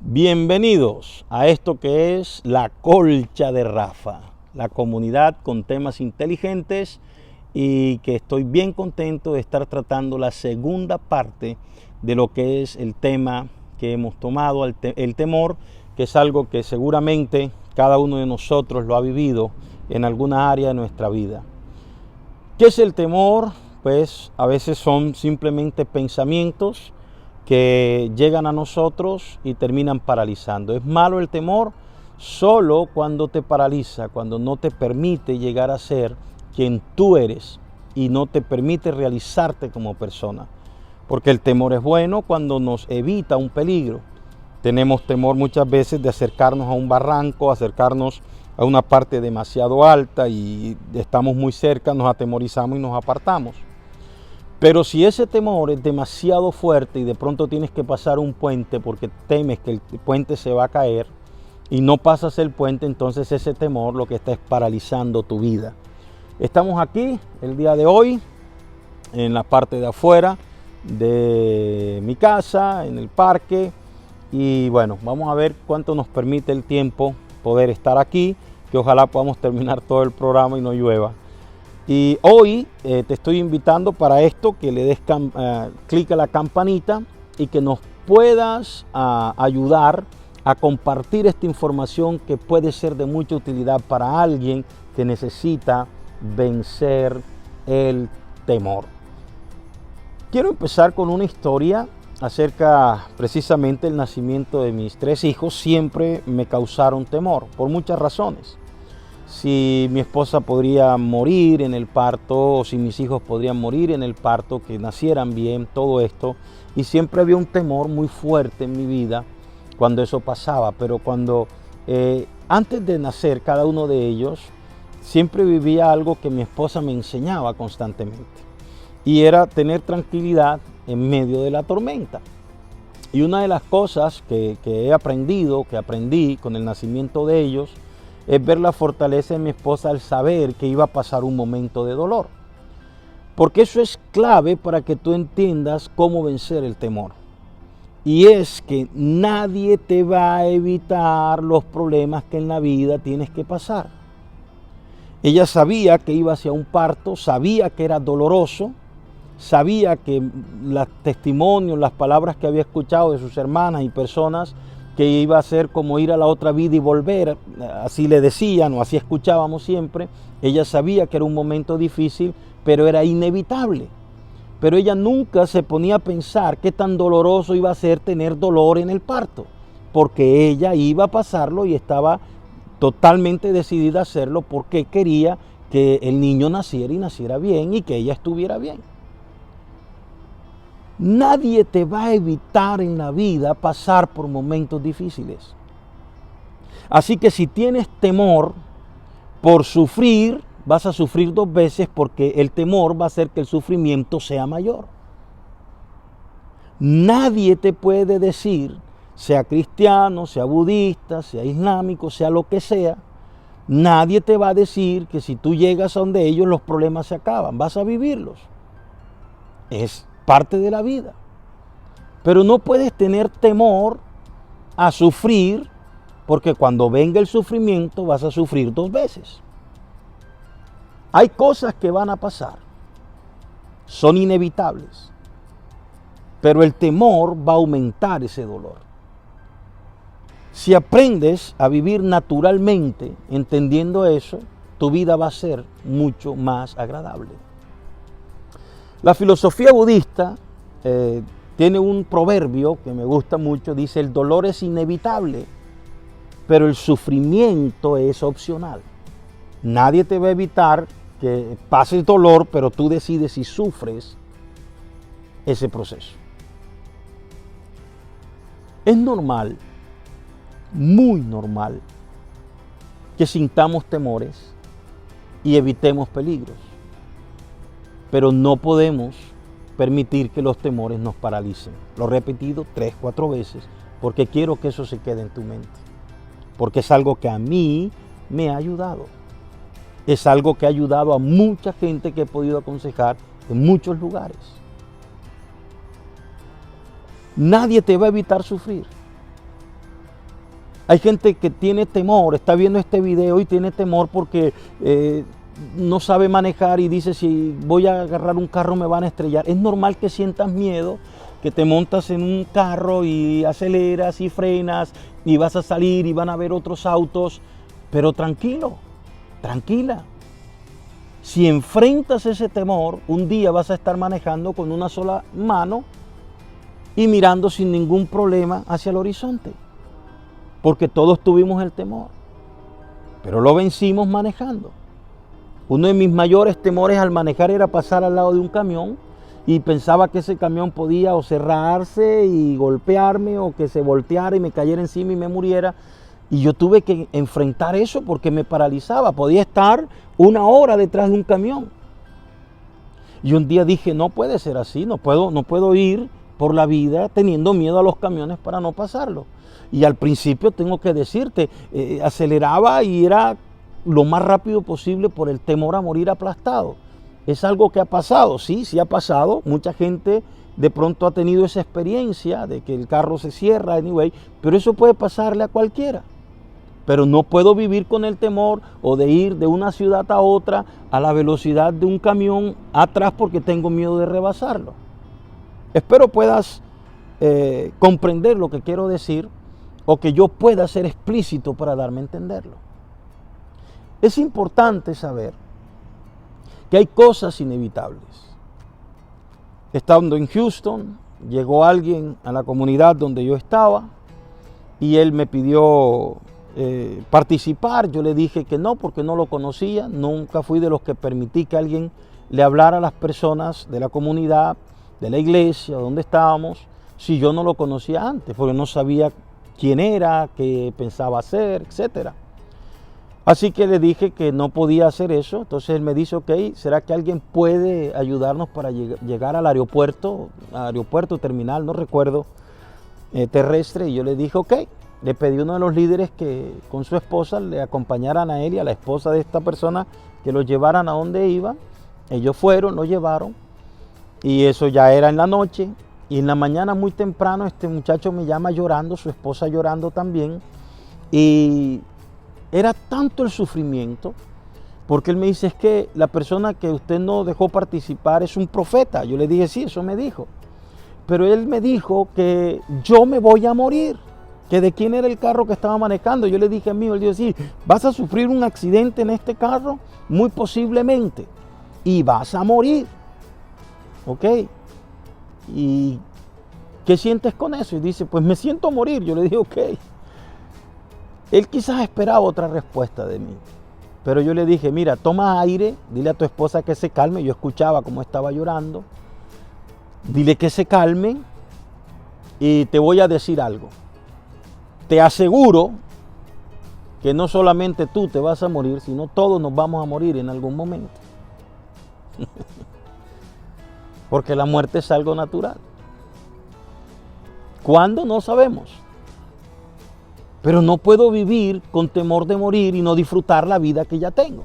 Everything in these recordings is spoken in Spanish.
Bienvenidos a esto que es La Colcha de Rafa, la comunidad con temas inteligentes y que estoy bien contento de estar tratando la segunda parte de lo que es el tema que hemos tomado, el temor, que es algo que seguramente cada uno de nosotros lo ha vivido en alguna área de nuestra vida. ¿Qué es el temor? Pues a veces son simplemente pensamientos que llegan a nosotros y terminan paralizando. Es malo el temor solo cuando te paraliza, cuando no te permite llegar a ser quien tú eres y no te permite realizarte como persona. Porque el temor es bueno cuando nos evita un peligro. Tenemos temor muchas veces de acercarnos a un barranco, acercarnos a una parte demasiado alta y estamos muy cerca, nos atemorizamos y nos apartamos. Pero si ese temor es demasiado fuerte y de pronto tienes que pasar un puente porque temes que el puente se va a caer y no pasas el puente, entonces ese temor lo que está es paralizando tu vida. Estamos aquí el día de hoy en la parte de afuera de mi casa, en el parque, y bueno, vamos a ver cuánto nos permite el tiempo poder estar aquí, que ojalá podamos terminar todo el programa y no llueva. Y hoy te estoy invitando para esto, que le des clic a la campanita y que nos puedas ayudar a compartir esta información que puede ser de mucha utilidad para alguien que necesita vencer el temor. Quiero empezar con una historia acerca precisamente del nacimiento de mis 3 hijos. Siempre me causaron temor por muchas razones. Si mi esposa podría morir en el parto, o si mis hijos podrían morir en el parto, que nacieran bien, todo esto. Y siempre había un temor muy fuerte en mi vida cuando eso pasaba. Pero antes de nacer cada uno de ellos, siempre vivía algo que mi esposa me enseñaba constantemente. Y era tener tranquilidad en medio de la tormenta. Y una de las cosas que aprendí con el nacimiento de ellos, es ver la fortaleza de mi esposa al saber que iba a pasar un momento de dolor. Porque eso es clave para que tú entiendas cómo vencer el temor. Y es que nadie te va a evitar los problemas que en la vida tienes que pasar. Ella sabía que iba hacia un parto, sabía que era doloroso, sabía que los testimonios, las palabras que había escuchado de sus hermanas y personas, que iba a ser como ir a la otra vida y volver, así le decían o así escuchábamos siempre. Ella sabía que era un momento difícil, pero era inevitable. Pero ella nunca se ponía a pensar qué tan doloroso iba a ser tener dolor en el parto, porque ella iba a pasarlo y estaba totalmente decidida a hacerlo porque quería que el niño naciera y naciera bien y que ella estuviera bien. Nadie te va a evitar en la vida pasar por momentos difíciles. Así que si tienes temor por sufrir, vas a sufrir 2 veces porque el temor va a hacer que el sufrimiento sea mayor. Nadie te puede decir, sea cristiano, sea budista, sea islámico, sea lo que sea, nadie te va a decir que si tú llegas a donde ellos los problemas se acaban, vas a vivirlos. Es parte de la vida. Pero no puedes tener temor a sufrir, porque cuando venga el sufrimiento vas a sufrir 2 veces. Hay cosas que van a pasar, son inevitables, pero el temor va a aumentar ese dolor. Si aprendes a vivir naturalmente, entendiendo eso, tu vida va a ser mucho más agradable. La filosofía budista tiene un proverbio que me gusta mucho, dice: el dolor es inevitable, pero el sufrimiento es opcional. Nadie te va a evitar que pases dolor, pero tú decides si sufres ese proceso. Es normal, muy normal, que sintamos temores y evitemos peligros. Pero no podemos permitir que los temores nos paralicen. Lo he repetido 3, 4 veces porque quiero que eso se quede en tu mente. Porque es algo que a mí me ha ayudado. Es algo que ha ayudado a mucha gente que he podido aconsejar en muchos lugares. Nadie te va a evitar sufrir. Hay gente que tiene temor, está viendo este video y tiene temor porque no sabe manejar y dice, si voy a agarrar un carro me van a estrellar. Es normal que sientas miedo, que te montas en un carro y aceleras y frenas y vas a salir y van a ver otros autos, pero tranquilo, tranquila. Si enfrentas ese temor, un día vas a estar manejando con una sola mano y mirando sin ningún problema hacia el horizonte, porque todos tuvimos el temor, pero lo vencimos manejando. Uno de mis mayores temores al manejar era pasar al lado de un camión y pensaba que ese camión podía o cerrarse y golpearme o que se volteara y me cayera encima y me muriera. Y yo tuve que enfrentar eso porque me paralizaba. Podía estar una hora detrás de un camión. Y un día dije, no puede ser así, no puedo ir por la vida teniendo miedo a los camiones para no pasarlo. Y al principio tengo que decirte, aceleraba y era lo más rápido posible por el temor a morir aplastado. Es algo que ha pasado, sí ha pasado. Mucha gente de pronto ha tenido esa experiencia de que el carro se cierra, anyway, pero eso puede pasarle a cualquiera. Pero no puedo vivir con el temor o de ir de una ciudad a otra a la velocidad de un camión atrás porque tengo miedo de rebasarlo. Espero puedas comprender lo que quiero decir o que yo pueda ser explícito para darme a entenderlo. Es importante saber que hay cosas inevitables. Estando en Houston, llegó alguien a la comunidad donde yo estaba y él me pidió participar. Yo le dije que no, porque no lo conocía. Nunca fui de los que permití que alguien le hablara a las personas de la comunidad, de la iglesia, donde estábamos, si yo no lo conocía antes, porque no sabía quién era, qué pensaba hacer, etcétera. Así que le dije que no podía hacer eso. Entonces él me dice, ok, ¿será que alguien puede ayudarnos para llegar al aeropuerto terminal, no recuerdo, terrestre? Y yo le dije, ok. Le pedí a uno de los líderes que con su esposa le acompañaran a él y a la esposa de esta persona, que lo llevaran a donde iban. Ellos fueron, lo llevaron, y eso ya era en la noche. Y en la mañana muy temprano este muchacho me llama llorando, su esposa llorando también, y era tanto el sufrimiento, porque él me dice, es que la persona que usted no dejó participar es un profeta. Yo le dije, sí, eso me dijo. Pero él me dijo que yo me voy a morir, que de quién era el carro que estaba manejando. Yo le dije a mí, él dijo, sí, vas a sufrir un accidente en este carro, muy posiblemente, y vas a morir. ¿Ok? ¿Y qué sientes con eso? Y dice, pues me siento morir. Yo le dije, ok. Él quizás esperaba otra respuesta de mí, pero yo le dije, mira, toma aire, dile a tu esposa que se calme. Yo escuchaba cómo estaba llorando. Dile que se calme y te voy a decir algo. Te aseguro que no solamente tú te vas a morir, sino todos nos vamos a morir en algún momento. Porque la muerte es algo natural. ¿Cuándo? No sabemos. Pero no puedo vivir con temor de morir y no disfrutar la vida que ya tengo.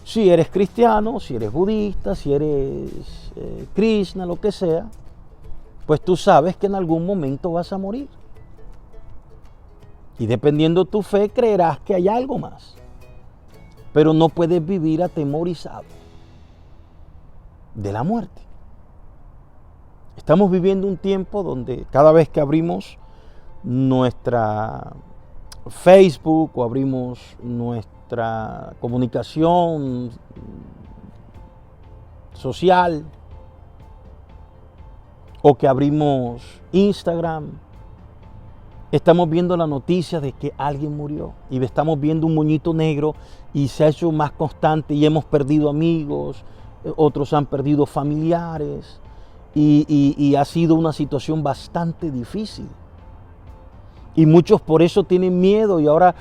Si eres cristiano, si eres budista, si eres Krishna, lo que sea, pues tú sabes que en algún momento vas a morir. Y dependiendo de tu fe, creerás que hay algo más. Pero no puedes vivir atemorizado de la muerte. Estamos viviendo un tiempo donde cada vez que abrimos nuestra Facebook o abrimos nuestra comunicación social o que abrimos Instagram, estamos viendo la noticia de que alguien murió y estamos viendo un moñito negro y se ha hecho más constante y hemos perdido amigos, otros han perdido familiares y ha sido una situación bastante difícil. Y muchos por eso tienen miedo y ahora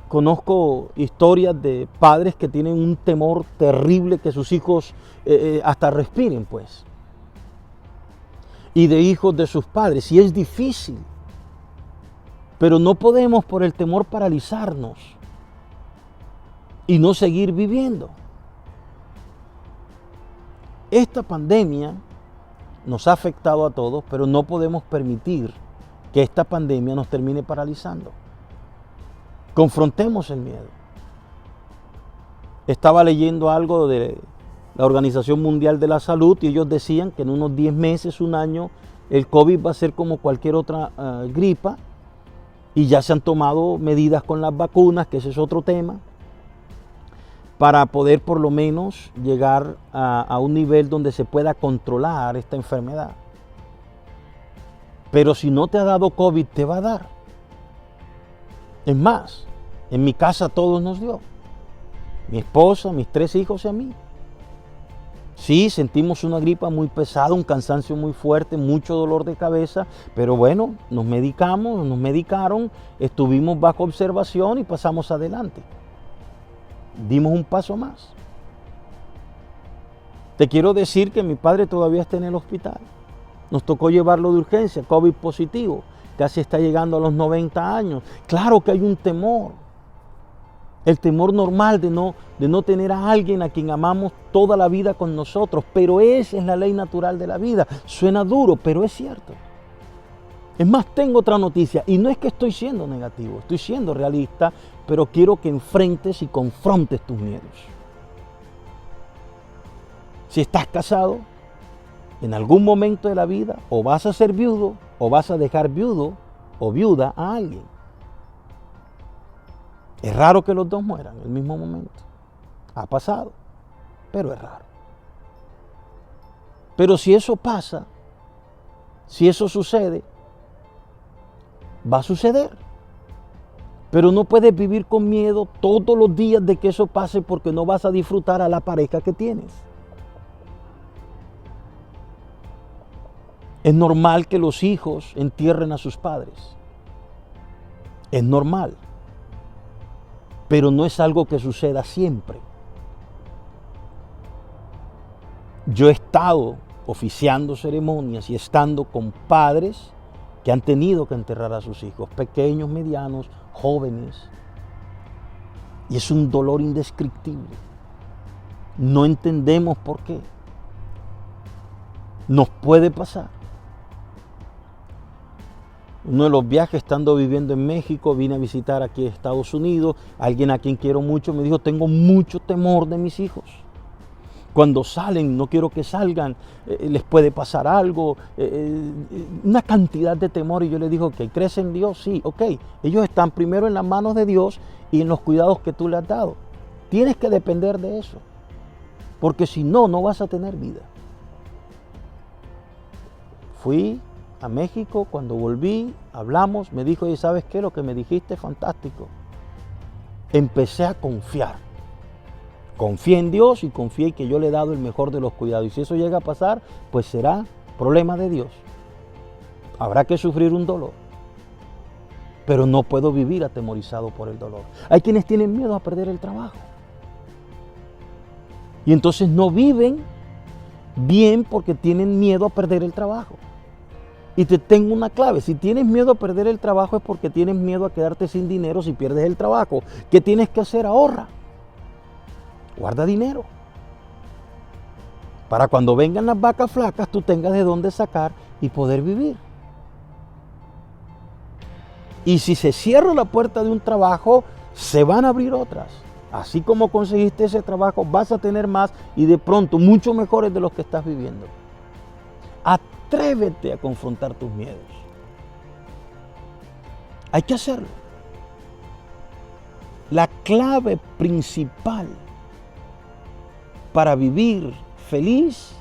conozco historias de padres que tienen un temor terrible que sus hijos hasta respiren, pues. Y de hijos de sus padres. Y es difícil. Pero no podemos por el temor paralizarnos y no seguir viviendo. Esta pandemia nos ha afectado a todos, pero no podemos permitir que esta pandemia nos termine paralizando. Confrontemos el miedo. Estaba leyendo algo de la Organización Mundial de la Salud y ellos decían que en unos 10 meses, un año, el COVID va a ser como cualquier otra gripa, y ya se han tomado medidas con las vacunas, que ese es otro tema, para poder por lo menos llegar a un nivel donde se pueda controlar esta enfermedad. Pero si no te ha dado COVID, te va a dar. Es más, en mi casa a todos nos dio. Mi esposa, mis 3 hijos y a mí. Sí, sentimos una gripa muy pesada, un cansancio muy fuerte, mucho dolor de cabeza, pero bueno, nos medicamos, nos medicaron, estuvimos bajo observación y pasamos adelante. Dimos un paso más. Te quiero decir que mi padre todavía está en el hospital. Nos tocó llevarlo de urgencia, COVID positivo, casi está llegando a los 90 años. Claro que hay un temor. El temor normal de no tener a alguien a quien amamos toda la vida con nosotros, pero esa es la ley natural de la vida. Suena duro, pero es cierto. Es más, tengo otra noticia, y no es que estoy siendo negativo, estoy siendo realista, pero quiero que enfrentes y confrontes tus miedos. Si estás casado, en algún momento de la vida, o vas a ser viudo, o vas a dejar viudo o viuda a alguien. Es raro que los dos mueran en el mismo momento. Ha pasado, pero es raro. Pero si eso pasa, si eso sucede, va a suceder. Pero no puedes vivir con miedo todos los días de que eso pase, porque no vas a disfrutar a la pareja que tienes. Es normal que los hijos entierren a sus padres. Es normal. Pero no es algo que suceda siempre. Yo he estado oficiando ceremonias y estando con padres que han tenido que enterrar a sus hijos, pequeños, medianos, jóvenes. Y es un dolor indescriptible. No entendemos por qué. Nos puede pasar. Uno de los viajes, estando viviendo en México, vine a visitar aquí a Estados Unidos. Alguien a quien quiero mucho me dijo: tengo mucho temor de mis hijos. Cuando salen, no quiero que salgan, les puede pasar algo, una cantidad de temor. Y yo le digo: ok, ¿crees en Dios? Sí, ok. Ellos están primero en las manos de Dios y en los cuidados que tú le has dado. Tienes que depender de eso, porque si no, no vas a tener vida. Fui a México, cuando volví, hablamos, me dijo: ¿y sabes qué? Lo que me dijiste es fantástico. Empecé a confiar. Confié en Dios y confié que yo le he dado el mejor de los cuidados. Y si eso llega a pasar, pues será problema de Dios. Habrá que sufrir un dolor. Pero no puedo vivir atemorizado por el dolor. Hay quienes tienen miedo a perder el trabajo. Y entonces no viven bien porque tienen miedo a perder el trabajo. Y te tengo una clave: si tienes miedo a perder el trabajo es porque tienes miedo a quedarte sin dinero si pierdes el trabajo. ¿Qué tienes que hacer? Ahorra. Guarda dinero. Para cuando vengan las vacas flacas, tú tengas de dónde sacar y poder vivir. Y si se cierra la puerta de un trabajo, se van a abrir otras. Así como conseguiste ese trabajo, vas a tener más, y de pronto mucho mejores de los que estás viviendo. Atrévete a confrontar tus miedos. Hay que hacerlo. La clave principal para vivir feliz,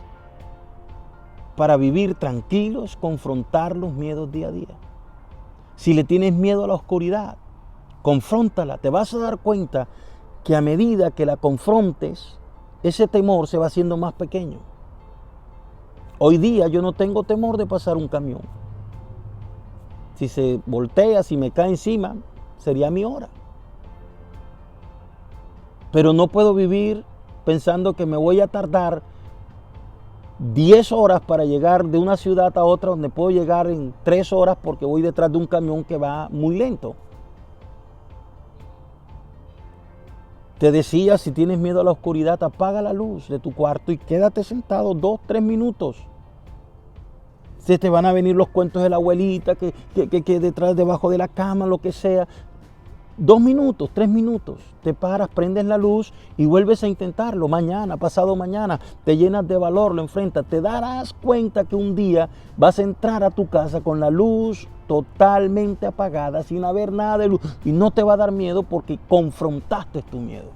para vivir tranquilos, confrontar los miedos día a día. Si le tienes miedo a la oscuridad, confróntala. Te vas a dar cuenta que a medida que la confrontes, ese temor se va haciendo más pequeño. Hoy día yo no tengo temor de pasar un camión. Si se voltea, si me cae encima, sería mi hora. Pero no puedo vivir pensando que me voy a tardar 10 horas para llegar de una ciudad a otra, donde puedo llegar en 3 horas porque voy detrás de un camión que va muy lento. Te decía, si tienes miedo a la oscuridad, apaga la luz de tu cuarto y quédate sentado 2, 3 minutos. Se te van a venir los cuentos de la abuelita, que detrás, debajo de la cama, lo que sea. 2 minutos, 3 minutos, te paras, prendes la luz y vuelves a intentarlo. Mañana, pasado mañana, te llenas de valor, lo enfrentas. Te darás cuenta que un día vas a entrar a tu casa con la luz totalmente apagada, sin haber nada de luz. Y no te va a dar miedo porque confrontaste tu miedo.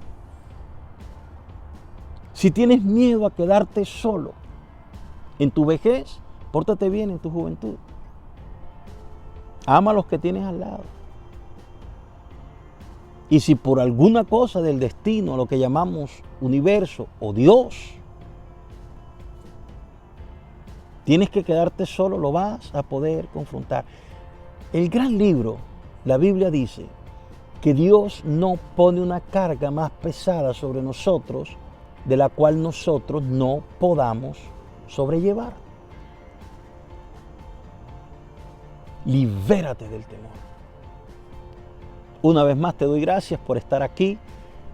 Si tienes miedo a quedarte solo en tu vejez, pórtate bien en tu juventud. Ama a los que tienes al lado. Y si por alguna cosa del destino, lo que llamamos universo o Dios, tienes que quedarte solo, lo vas a poder confrontar. El gran libro, la Biblia dice que Dios no pone una carga más pesada sobre nosotros de la cual nosotros no podamos sobrellevar. Libérate del temor. Una vez más te doy gracias por estar aquí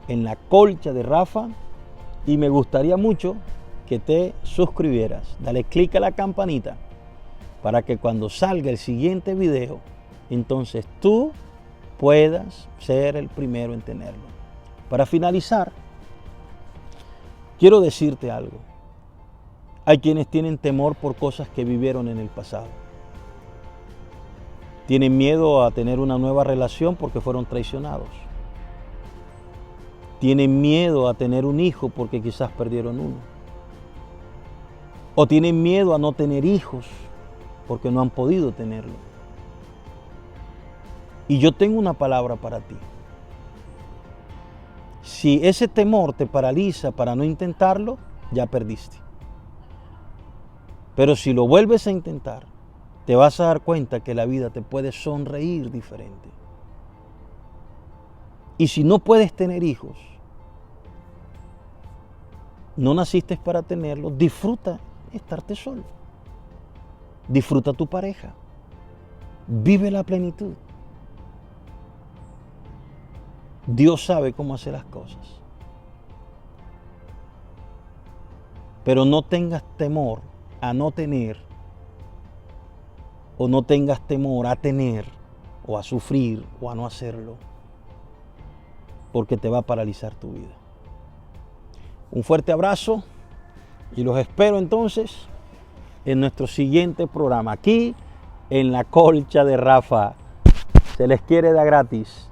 en la colcha de Rafa y me gustaría mucho que te suscribieras. Dale clic a la campanita para que cuando salga el siguiente video, entonces tú puedas ser el primero en tenerlo. Para finalizar, quiero decirte algo. Hay quienes tienen temor por cosas que vivieron en el pasado. Tienen miedo a tener una nueva relación porque fueron traicionados. Tienen miedo a tener un hijo porque quizás perdieron uno. O tienen miedo a no tener hijos porque no han podido tenerlo. Y yo tengo una palabra para ti. Si ese temor te paraliza para no intentarlo, ya perdiste. Pero si lo vuelves a intentar, te vas a dar cuenta que la vida te puede sonreír diferente. Y si no puedes tener hijos, no naciste para tenerlos, disfruta estarte solo. Disfruta tu pareja. Vive la plenitud. Dios sabe cómo hacer las cosas. Pero no tengas temor a no tener, o no tengas temor a tener, o a sufrir, o a no hacerlo, porque te va a paralizar tu vida. Un fuerte abrazo y los espero entonces en nuestro siguiente programa, aquí en la colcha de Rafa. Se les quiere dar gratis.